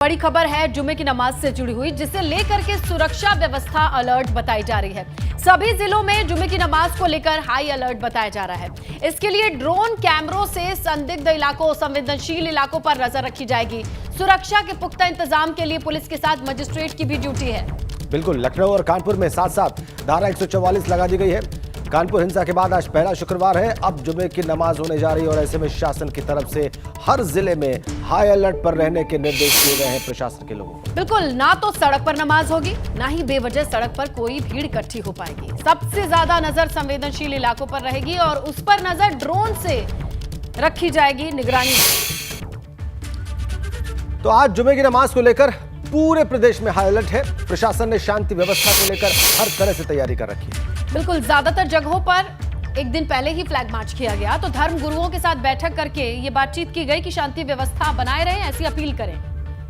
बड़ी खबर है जुमे की नमाज से जुड़ी हुई, जिसे लेकर के सुरक्षा व्यवस्था अलर्ट बताई जा रही है। सभी जिलों में जुमे की नमाज को लेकर हाई अलर्ट बताया जा रहा है। इसके लिए ड्रोन कैमरों से संदिग्ध इलाकों, संवेदनशील इलाकों पर नजर रखी जाएगी। सुरक्षा के पुख्ता इंतजाम के लिए पुलिस के साथ मजिस्ट्रेट की भी ड्यूटी है। बिल्कुल, लखनऊ और कानपुर में साथ साथ धारा 144 लगा दी गई है। कानपुर हिंसा के बाद आज पहला शुक्रवार है, अब जुमे की नमाज होने जा रही है और ऐसे में शासन की तरफ से हर जिले में हाई अलर्ट पर रहने के निर्देश दिए गए हैं प्रशासन के लोगों को। बिल्कुल, ना तो सड़क पर नमाज होगी, ना ही बेवजह सड़क पर कोई भीड़ इकट्ठी हो पाएगी। सबसे ज्यादा नजर संवेदनशील इलाकों पर रहेगी और उस पर नजर ड्रोन से रखी जाएगी निगरानी। तो आज जुमे की नमाज को लेकर पूरे प्रदेश में हाई अलर्ट है। प्रशासन ने शांति व्यवस्था को लेकर हर तरह से तैयारी कर रखी है। बिल्कुल, ज्यादातर जगहों पर एक दिन पहले ही फ्लैग मार्च किया गया, तो धर्म गुरुओं के साथ बैठक करके ये बातचीत की गई कि शांति व्यवस्था बनाए रहें, ऐसी अपील करें।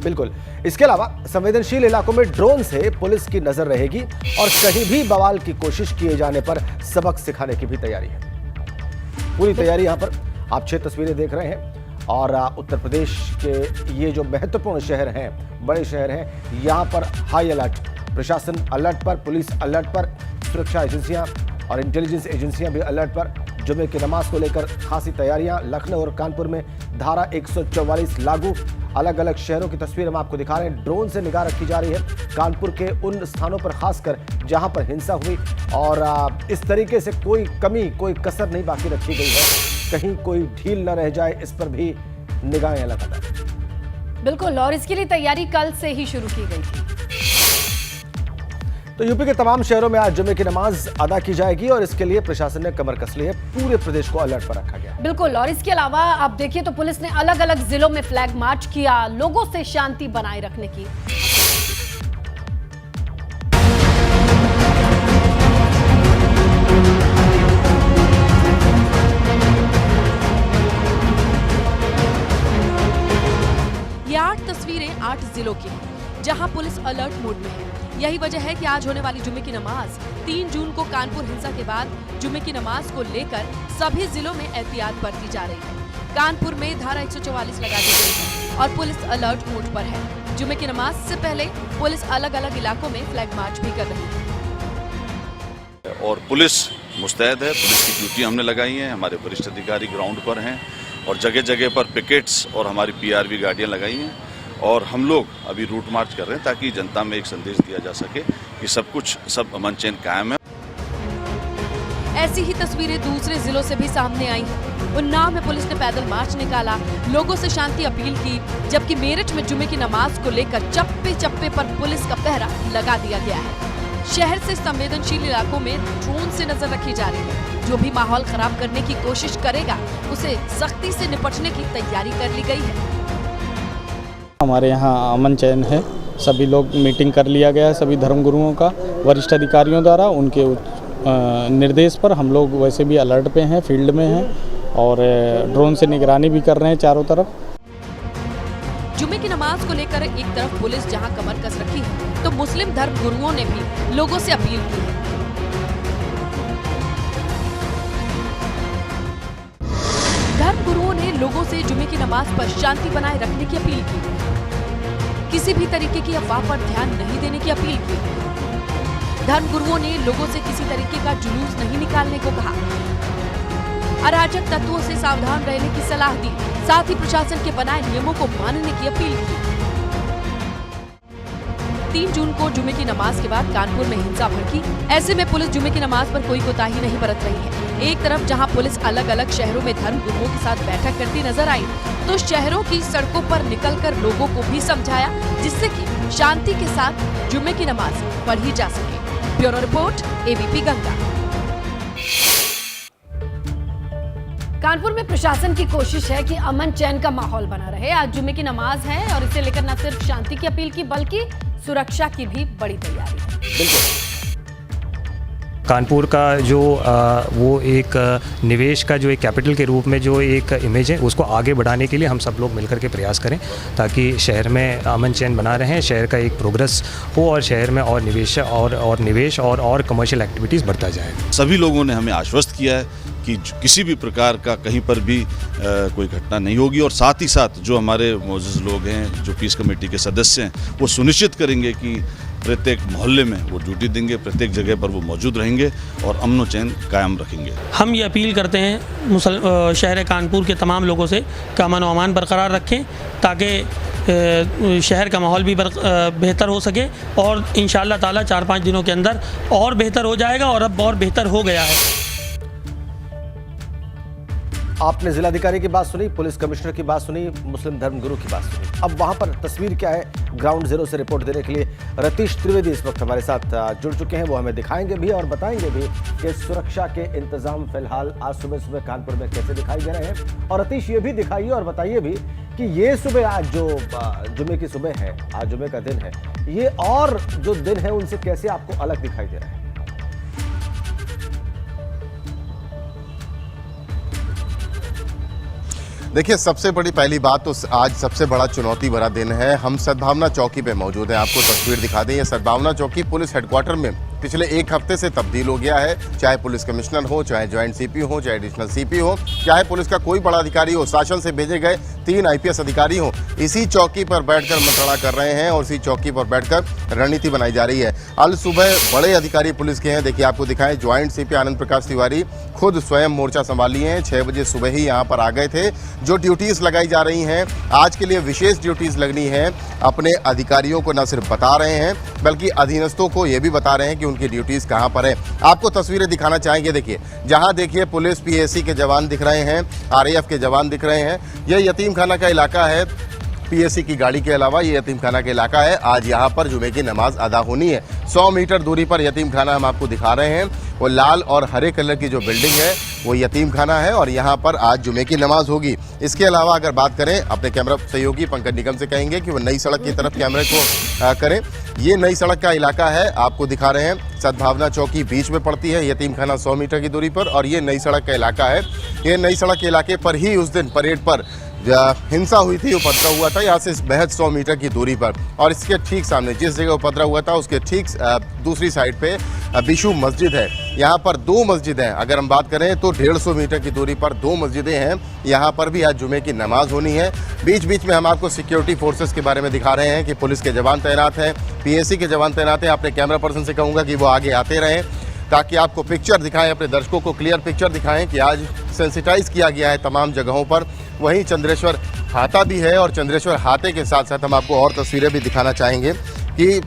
बिल्कुल, इसके अलावा संवेदनशील इलाकों में ड्रोन से पुलिस की नजर रहेगी और कहीं भी बवाल की कोशिश किए जाने पर सबक सिखाने की भी तैयारी है। पूरी तैयारी यहाँ पर आप 6 तस्वीरें देख रहे हैं और उत्तर प्रदेश के ये जो महत्वपूर्ण शहर हैं, बड़े शहर हैं, यहाँ पर हाई अलर्ट, प्रशासन अलर्ट पर, पुलिस अलर्ट पर, सुरक्षा एजेंसियां और इंटेलिजेंस एजेंसियां भी अलर्ट पर। जुमे की नमाज को लेकर खासी तैयारियां। लखनऊ और कानपुर में धारा 144 लागू। अलग अलग शहरों की तस्वीर हम आपको दिखा रहे हैं। ड्रोन से निगाह रखी जा रही है कानपुर के उन स्थानों पर, खासकर जहां पर हिंसा हुई, और इस तरीके से कोई कमी, कोई कसर नहीं बाकी रखी गई है, कहीं कोई ढील न रह जाए, इस पर भी निगाहें लगातार। बिल्कुल, और इसके लिए तैयारी कल से ही शुरू की गई थी। तो यूपी के तमाम शहरों में आज जुमे की नमाज अदा की जाएगी और इसके लिए प्रशासन ने कमर कस ली है। पूरे प्रदेश को अलर्ट पर रखा गया है। बिल्कुल, और इसके अलावा आप देखिए तो पुलिस ने अलग अलग जिलों में फ्लैग मार्च किया, लोगों से शांति बनाए रखने की। ये 8 तस्वीरें 8 जिलों की हैं, जहां पुलिस अलर्ट मोड में है। यही वजह है कि आज होने वाली जुमे की नमाज 3 जून को कानपुर हिंसा के बाद जुमे की नमाज को लेकर सभी जिलों में एहतियात बरती जा रही है। कानपुर में धारा 144 लगा दी गई है और पुलिस अलर्ट मोड पर है। जुमे की नमाज से पहले पुलिस अलग अलग इलाकों में फ्लैग मार्च भी कर रही है और पुलिस मुस्तैद है। पुलिस की ड्यूटी हमने लगाई है, हमारे वरिष्ठ अधिकारी ग्राउंड पर हैं और जगह जगह पर पिकेट्स और हमारी PRV गाड़ियां लगाई हैं और हम लोग अभी रूट मार्च कर रहे हैं ताकि जनता में एक संदेश दिया जा सके कि सब अमन चैन कायम है। ऐसी ही तस्वीरें दूसरे जिलों से भी सामने आई हैं। उन्नाव में पुलिस ने पैदल मार्च निकाला, लोगों से शांति अपील की, जबकि मेरठ में जुमे की नमाज को लेकर चप्पे चप्पे पर पुलिस का पहरा लगा दिया गया है। शहर से संवेदनशील इलाकों में ड्रोन से नजर रखी जा रही है। जो भी माहौल खराब करने की कोशिश करेगा, उसे सख्ती से निपटने की तैयारी कर ली गई है। हमारे यहाँ अमन चैन है, सभी लोग मीटिंग कर लिया गया है, सभी धर्मगुरुओं का वरिष्ठ अधिकारियों द्वारा। उनके निर्देश पर हम लोग वैसे भी अलर्ट पे हैं, फील्ड में हैं और ड्रोन से निगरानी भी कर रहे हैं चारों तरफ। जुमे की नमाज को लेकर एक तरफ पुलिस जहां कमर कस रखी है, तो मुस्लिम धर्म गुरुओं ने भी लोगों से अपील की है। धर्म गुरुओं ने लोगों से जुमे की नमाज पर शांति बनाए रखने की अपील की, किसी भी तरीके की अफवाह पर ध्यान नहीं देने की अपील की। धर्म गुरुओं ने लोगों से किसी तरीके का जुलूस नहीं निकालने को कहा, अराजक तत्वों से सावधान रहने की सलाह दी, साथ ही प्रशासन के बनाए नियमों को मानने की अपील की। 3 जून को जुमे की नमाज के बाद कानपुर में हिंसा भड़की। ऐसे में पुलिस जुमे की नमाज पर कोई कोताही नहीं बरत रही है। एक तरफ जहां पुलिस अलग अलग शहरों में धर्म गुरुओं के साथ बैठक करती नजर आई, तो शहरों की सड़कों पर निकलकर लोगों को भी समझाया, जिससे कि शांति के साथ जुमे की नमाज पढ़ी जा सके। Bureau report, ABP Ganga. Kanpur में प्रशासन की कोशिश है कि अमन चैन का माहौल बना रहे। आज जुमे की नमाज है और इसे लेकर न सिर्फ शांति की अपील की, बल्कि सुरक्षा की भी बड़ी तैयारी है। बिल्कुल, कानपुर का जो वो एक निवेश का जो एक कैपिटल के रूप में जो एक इमेज है उसको आगे बढ़ाने के लिए हम सब लोग मिलकर के प्रयास करें, ताकि शहर में अमन चैन बना रहें, शहर का एक प्रोग्रेस हो और शहर में और निवेश और कमर्शियल एक्टिविटीज़ बढ़ता जाए। सभी लोगों ने हमें आश्वस्त किया है कि किसी भी प्रकार का कहीं पर भी कोई घटना नहीं होगी, और साथ ही साथ जो हमारे मोअज़्ज़ज़ लोग हैं, जो पीस कमेटी के सदस्य हैं, वो सुनिश्चित करेंगे कि प्रत्येक मोहल्ले में वो ड्यूटी देंगे, प्रत्येक जगह पर वो मौजूद रहेंगे और अमन व चैन कायम रखेंगे। हम ये अपील करते हैं शहर कानपुर के तमाम लोगों से कि अमन व अमान बरकरार रखें, ताकि शहर का माहौल भी बेहतर हो सके, और इंशाअल्लाह ताला 4-5 दिनों के अंदर और बेहतर हो जाएगा, और अब और बेहतर हो गया है। आपने जिलाधिकारी की बात सुनी, पुलिस कमिश्नर की बात सुनी, मुस्लिम धर्मगुरु की बात सुनी। अब वहां पर तस्वीर क्या है, ग्राउंड जीरो से रिपोर्ट देने के लिए रतीश त्रिवेदी इस वक्त हमारे साथ जुड़ चुके हैं। वो हमें दिखाएंगे भी और बताएंगे भी कि सुरक्षा के इंतजाम फिलहाल आज सुबह सुबह कानपुर में कैसे दिखाई दे रहे हैं। और रतीश, ये भी दिखाइए और बताइए भी कि ये सुबह आज जो जुमे की सुबह है, आज जुमे का दिन है, ये और जो दिन है उनसे कैसे आपको अलग दिखाई दे रहा है? देखिए, सबसे बड़ी पहली बात तो आज सबसे बड़ा चुनौती भरा दिन है। हम सद्भावना चौकी पे मौजूद हैं। आपको तस्वीर दिखा दें, ये सद्भावना चौकी पुलिस हेडक्वार्टर में पिछले एक हफ्ते से तब्दील हो गया है। चाहे पुलिस कमिश्नर हो, चाहे ज्वाइंट सीपी हो, चाहे एडिशनल सीपी हो, चाहे पुलिस का कोई बड़ा अधिकारी हो, शासन से भेजे गए 3 आईपीएस अधिकारी हो, इसी चौकी पर बैठकर मंत्रणा कर रहे हैं और इसी चौकी पर बैठकर रणनीति बनाई जा रही है। अल सुबह बड़े अधिकारी पुलिस के हैं। देखिए, आपको दिखाएं, ज्वाइंट सीपी आनंद प्रकाश तिवारी खुद स्वयं मोर्चा संभाली हैं। 6 बजे सुबह ही यहाँ पर आ गए थे। जो ड्यूटीज़ लगाई जा रही हैं, आज के लिए विशेष ड्यूटीज़ लगनी है, अपने अधिकारियों को न सिर्फ बता रहे हैं बल्कि अधीनस्थों को ये भी बता रहे हैं कि उनकी ड्यूटीज़ कहाँ पर है। आपको तस्वीरें दिखाना चाहेंगे। देखिए, जहाँ देखिए पुलिस पीएसी के जवान दिख रहे हैं, आरएएफ के जवान दिख रहे हैं। यह यतीम खाना का इलाका है। पीएसी की गाड़ी के अलावा ये यतीम खाना का इलाका है। आज यहाँ पर जुमे की नमाज अदा होनी है। 100 मीटर दूरी पर यतीम खाना हम आपको दिखा रहे हैं। वो लाल और हरे कलर की जो बिल्डिंग है वो यतीम खाना है और यहाँ पर आज जुमे की नमाज होगी। इसके अलावा अगर बात करें, अपने कैमरा सहयोगी पंकज निगम से कहेंगे कि वो नई सड़क की तरफ कैमरे को करें। ये नई सड़क का इलाका है, आपको दिखा रहे हैं। सद्भावना चौकी बीच में पड़ती है, यतीम खाना 100 मीटर की दूरी पर, और ये नई सड़क का इलाका है। ये नई सड़क के इलाके पर ही उस दिन परेड पर हिंसा हुई थी, उपद्रव हुआ था, यहाँ से महज 100 मीटर की दूरी पर। और इसके ठीक सामने जिस जगह उपद्रव हुआ था उसके ठीक दूसरी साइड पे बिशु मस्जिद है। यहाँ पर 2 मस्जिद हैं। अगर हम बात करें तो 150 मीटर की दूरी पर 2 मस्जिदें हैं। यहाँ पर भी आज जुमे की नमाज होनी है। बीच बीच में हम आपको सिक्योरिटी फोर्सेस के बारे में दिखा रहे हैं कि पुलिस के जवान तैनात हैं, पीएसी के जवान तैनात हैं। अपने कैमरा पर्सन से कहूँगा कि वो आगे आते रहें ताकि आपको पिक्चर दिखाएं, अपने दर्शकों को क्लियर पिक्चर दिखाएं कि आज सेंसिटाइज किया गया है तमाम जगहों पर। वहीं चंद्रेश्वर हाता भी है और चंद्रेश्वर हाते के साथ साथ हम आपको और तस्वीरें भी दिखाना चाहेंगे कि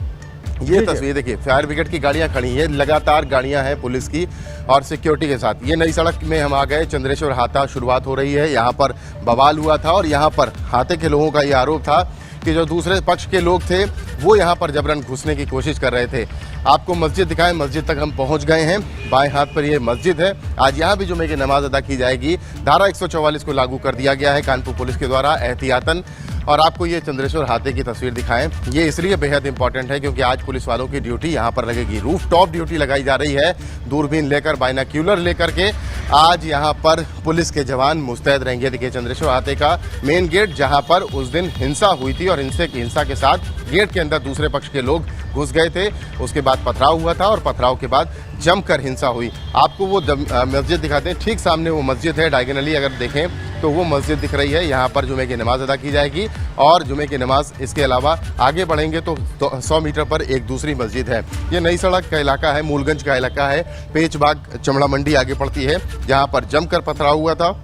ये तस्वीर देखिए, फायर ब्रिगेड की गाड़ियां खड़ी हैं, लगातार गाड़ियां हैं पुलिस की और सिक्योरिटी के साथ। ये नई सड़क में हम आ गए, चंद्रेश्वर हाता शुरुआत हो रही है। यहाँ पर बवाल हुआ था और यहाँ पर हाते के लोगों का ये आरोप था कि जो दूसरे पक्ष के लोग थे वो यहाँ पर जबरन घुसने की कोशिश कर रहे थे। आपको मस्जिद दिखाएं, मस्जिद तक हम पहुँच गए हैं। बाएं हाथ पर ये मस्जिद है। आज यहाँ भी जुमे की नमाज अदा की जाएगी। धारा 144 को लागू कर दिया गया है कानपुर पुलिस के द्वारा एहतियातन। और आपको ये चंद्रेश्वर हाते की तस्वीर दिखाएं, ये इसलिए बेहद इंपॉर्टेंट है क्योंकि आज पुलिस वालों की ड्यूटी यहाँ पर लगेगी। रूफ टॉप ड्यूटी लगाई जा रही है, दूरबीन लेकर, बाइनाक्यूलर लेकर के आज यहाँ पर पुलिस के जवान मुस्तैद रहेंगे। देखिए, चंद्रेश्वर हाते का मेन गेट जहाँ पर उस दिन हिंसा हुई थी और हिंसा के साथ गेट के अंदर दूसरे पक्ष के लोग घुस गए थे। उसके बाद पथराव हुआ था और पथराव के बाद जमकर हिंसा हुई। आपको वो मस्जिद दिखाते हैं, ठीक सामने वो मस्जिद है। डायगोनली अगर देखें तो वो मस्जिद दिख रही है। यहाँ पर जुमे की नमाज अदा की जाएगी और जुमे की नमाज इसके अलावा आगे बढ़ेंगे तो 100 मीटर पर एक दूसरी मस्जिद है। ये नई सड़क का इलाका है, मूलगंज का इलाका है। पेचबाग चमड़ा मंडी आगे पड़ती है, जहाँ पर जमकर पथराव हुआ था।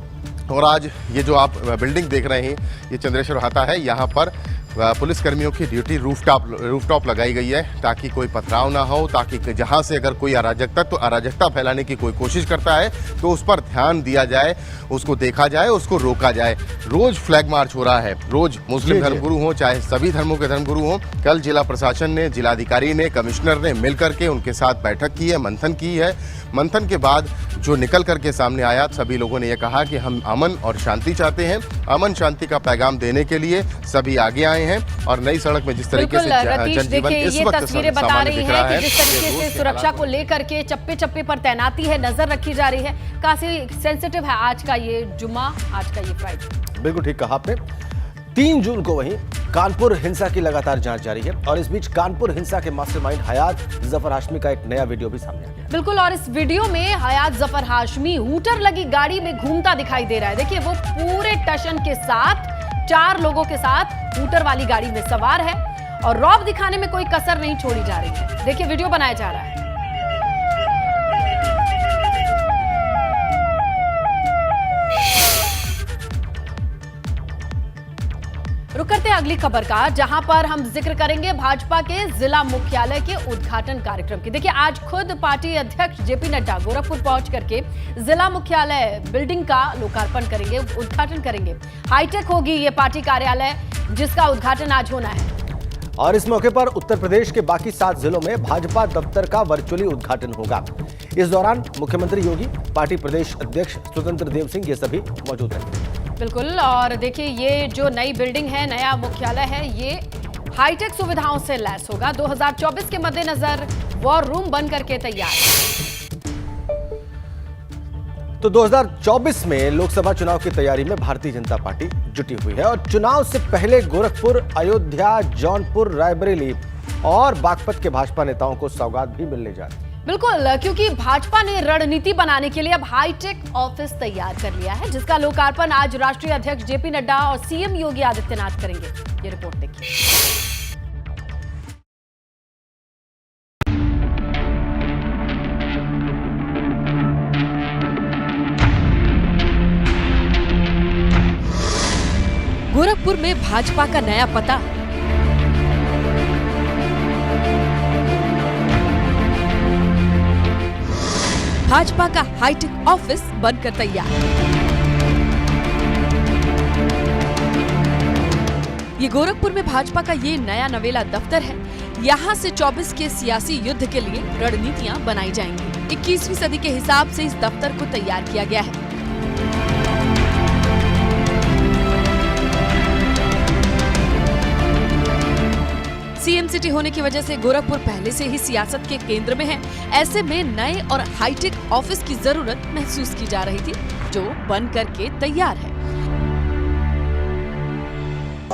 और आज ये जो आप बिल्डिंग देख रहे हैं ये चंद्रेश्वर हाता है। यहाँ पर पुलिस कर्मियों की ड्यूटी रूफटॉप लगाई गई है ताकि कोई पथराव ना हो, ताकि जहां से अगर कोई अराजकता फैलाने की कोई कोशिश करता है तो उस पर ध्यान दिया जाए, उसको देखा जाए, उसको रोका जाए। रोज फ्लैग मार्च हो रहा है, रोज मुस्लिम धर्मगुरु हों चाहे सभी धर्मों के धर्मगुरु हों। कल जिला प्रशासन ने, जिलाधिकारी ने, कमिश्नर ने मिलकर के उनके साथ बैठक की है, मंथन की है। मंथन के बाद जो निकल करके सामने आया, सभी लोगों ने यह कहा कि हम अमन और शांति चाहते हैं। अमन शांति का पैगाम देने के लिए सभी आगे आए आए हैं और नई सड़क में जिस तरीके से रतीश, जनजीवन देखिए इस ये वक्त तस्वीरें बता सामान्य रही दिख हैं रहा कि है। जिस तरीके ये रोज से के सुरक्षा हालात को लेकर के चप्पे चप्पे पर तैनाती है, नजर रखी जा रही है। काफी सेंसिटिव है आज का ये जुम्मा, आज का ये फ्राइडे। बिल्कुल ठीक कहा आपने। 3 जून को वहीं कानपुर हिंसा की लगातार जांच जारी है और इस बीच कानपुर हिंसा के मास्टरमाइंड हयात जफर हाशमी का एक नया वीडियो भी सामने आ गया। बिल्कुल, और इस वीडियो में हयात जफर हाशमी हूटर लगी गाड़ी में घूमता दिखाई दे रहा है। देखिए वो पूरे टशन के साथ 4 लोगों के साथ हूटर वाली गाड़ी में सवार है और रौब दिखाने में कोई कसर नहीं छोड़ी जा रही है। देखिए वीडियो बनाया जा रहा है। रुक करते हैं अगली खबर का, जहां पर हम जिक्र करेंगे भाजपा के जिला मुख्यालय के उद्घाटन कार्यक्रम की। देखिए आज खुद पार्टी अध्यक्ष जेपी नड्डा गोरखपुर पहुंच करके जिला मुख्यालय बिल्डिंग का लोकार्पण करेंगे, उद्घाटन करेंगे। हाईटेक होगी ये पार्टी कार्यालय, जिसका उद्घाटन आज होना है। और इस मौके पर उत्तर प्रदेश के बाकी 7 जिलों में भाजपा दफ्तर का वर्चुअली उद्घाटन होगा। इस दौरान मुख्यमंत्री योगी, पार्टी प्रदेश अध्यक्ष स्वतंत्र देव सिंह ये सभी मौजूद हैं। बिल्कुल, और देखिए ये जो नई बिल्डिंग है, नया मुख्यालय है, ये हाईटेक सुविधाओं से लैस होगा। 2024 के मद्देनजर वॉर रूम बन करके तैयार। तो 2024 में लोकसभा चुनाव की तैयारी में भारतीय जनता पार्टी जुटी हुई है और चुनाव से पहले गोरखपुर, अयोध्या, जौनपुर, रायबरेली और बागपत के भाजपा नेताओं को सौगात भी मिलने जा रही है। बिल्कुल, क्योंकि भाजपा ने रणनीति बनाने के लिए अब हाईटेक ऑफिस तैयार कर लिया है, जिसका लोकार्पण आज राष्ट्रीय अध्यक्ष जेपी नड्डा और सीएम योगी आदित्यनाथ करेंगे। ये रिपोर्ट देखिए। गोरखपुर में भाजपा का नया पता। भाजपा का हाईटेक ऑफिस बनकर तैयार। ये गोरखपुर में भाजपा का ये नया नवेला दफ्तर है। यहाँ से 24 के सियासी युद्ध के लिए रणनीतियां बनाई जाएंगी। 21वीं सदी के हिसाब से इस दफ्तर को तैयार किया गया है। सीएम सिटी होने की वजह से गोरखपुर पहले से ही सियासत के केंद्र में है। ऐसे में नए और हाईटेक ऑफिस की जरूरत महसूस की जा रही थी, जो बन करके तैयार है।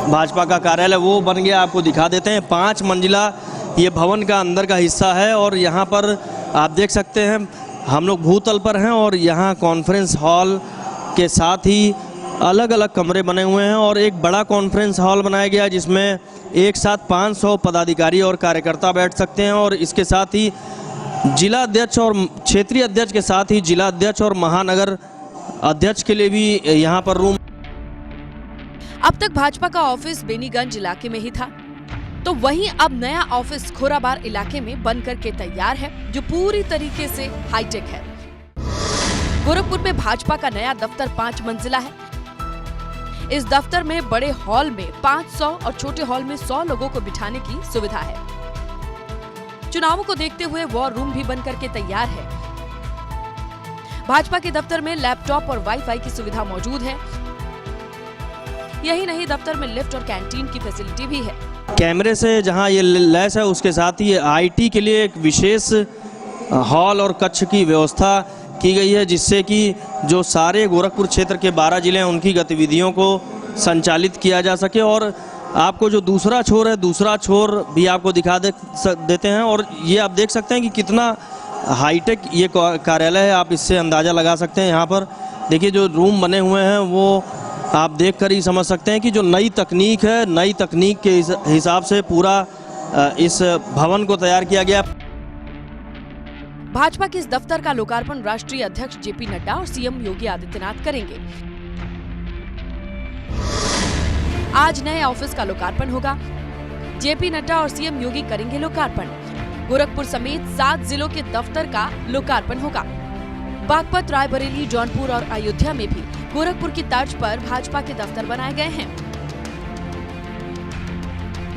भाजपा का कार्यालय वो बन गया, आपको दिखा देते हैं। 5 मंजिला ये भवन का अंदर का हिस्सा है और यहाँ पर आप देख सकते हैं हम लोग भूतल पर हैं और यहाँ कॉन्फ्रेंस हॉल के साथ ही अलग अलग कमरे बने हुए हैं और एक बड़ा कॉन्फ्रेंस हॉल बनाया गया जिसमें एक साथ 500 पदाधिकारी और कार्यकर्ता बैठ सकते हैं और इसके साथ ही जिला अध्यक्ष और क्षेत्रीय अध्यक्ष के साथ ही जिला अध्यक्ष और महानगर अध्यक्ष के लिए भी यहाँ पर रूम। अब तक भाजपा का ऑफिस बेनीगंज इलाके में ही था, तो वहीं अब नया ऑफिस खोराबार इलाके में बनकर के तैयार है, जो पूरी तरीके से हाईटेक है। गोरखपुर में भाजपा का नया दफ्तर 5 मंजिला है। इस दफ्तर में बड़े हॉल में 500 और छोटे हॉल में 100 लोगों को बिठाने की सुविधा है। चुनावों को देखते हुए वॉर रूम भी बनकर के तैयार है। भाजपा के दफ्तर में लैपटॉप और वाईफाई की सुविधा मौजूद है। यही नहीं, दफ्तर में लिफ्ट और कैंटीन की फैसिलिटी भी है। कैमरे से जहां ये लैस है उसके साथ ही आईटी के लिए एक विशेष हॉल और कक्ष की व्यवस्था की गई है, जिससे कि जो सारे गोरखपुर क्षेत्र के 12 जिले हैं उनकी गतिविधियों को संचालित किया जा सके। और आपको जो दूसरा छोर है, दूसरा छोर भी आपको दिखा देते हैं और ये आप देख सकते हैं कि कितना हाईटेक ये कार्यालय है। आप इससे अंदाज़ा लगा सकते हैं। यहाँ पर देखिए जो रूम बने हुए हैं वो आप देखकर ही समझ सकते हैं कि जो नई तकनीक है, नई तकनीक के हिसाब से पूरा इस भवन को तैयार किया गया। भाजपा के इस दफ्तर का लोकार्पण राष्ट्रीय अध्यक्ष जेपी नड्डा और सीएम योगी आदित्यनाथ करेंगे। आज नए ऑफिस का लोकार्पण होगा। जेपी नड्डा और सीएम योगी करेंगे लोकार्पण। गोरखपुर समेत 7 जिलों के दफ्तर का लोकार्पण होगा। बागपत, रायबरेली, जौनपुर और अयोध्या में भी गोरखपुर की तर्ज पर भाजपा के दफ्तर बनाए गए हैं।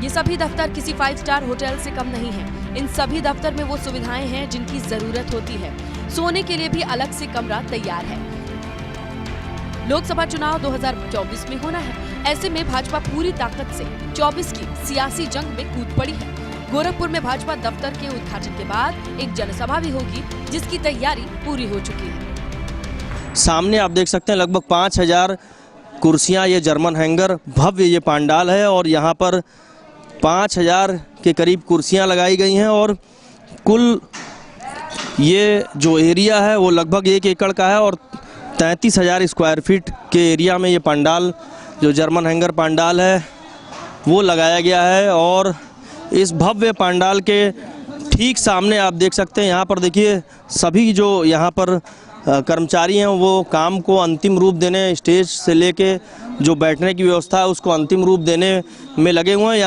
ये सभी दफ्तर किसी 5 स्टार होटल से कम नहीं है। इन सभी दफ्तर में वो सुविधाएं हैं जिनकी जरूरत होती है। सोने के लिए भी अलग से कमरा तैयार है। लोकसभा चुनाव 2024 में होना है। ऐसे में भाजपा पूरी ताकत से 24 की सियासी जंग में कूद पड़ी है। गोरखपुर में भाजपा दफ्तर के उद्घाटन के बाद एक जनसभा भी होगी, जिसकी तैयारी पूरी हो चुकी है। सामने आप देख सकते हैं लगभग 5000 कुर्सियां, ये जर्मन हैंगर, भव्य ये पंडाल है और यहाँ पर 5000 के करीब कुर्सियां लगाई गई हैं और कुल ये जो एरिया है वो लगभग 1 एकड़ का है और 33,000 स्क्वायर फीट के एरिया में ये पंडाल, जो जर्मन हैंगर पंडाल है, वो लगाया गया है। और इस भव्य पंडाल के ठीक सामने आप देख सकते हैं, यहाँ पर देखिए सभी जो यहाँ पर कर्मचारी हैं वो काम को अंतिम रूप देने, स्टेज से लेके जो बैठने की व्यवस्था है उसको अंतिम रूप देने में लगे हुए हैं।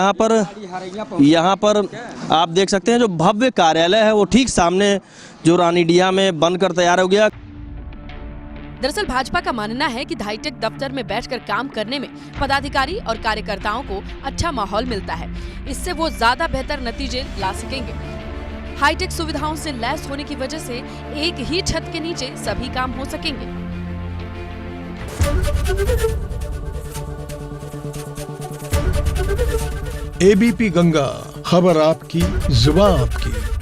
यहाँ पर आप देख सकते हैं जो भव्य कार्यालय है वो ठीक सामने जो रानीडीहा में बनकर तैयार हो गया। दरअसल भाजपा का मानना है कि हाईटेक दफ्तर में बैठकर काम करने में पदाधिकारी और कार्यकर्ताओं को अच्छा माहौल मिलता है, इससे वो ज्यादा बेहतर नतीजे ला सकेंगे। हाईटेक सुविधाओं से लैस होने की वजह से एक ही छत के नीचे सभी काम हो सकेंगे। एबीपी गंगा, खबर आपकी, जुबान आपकी।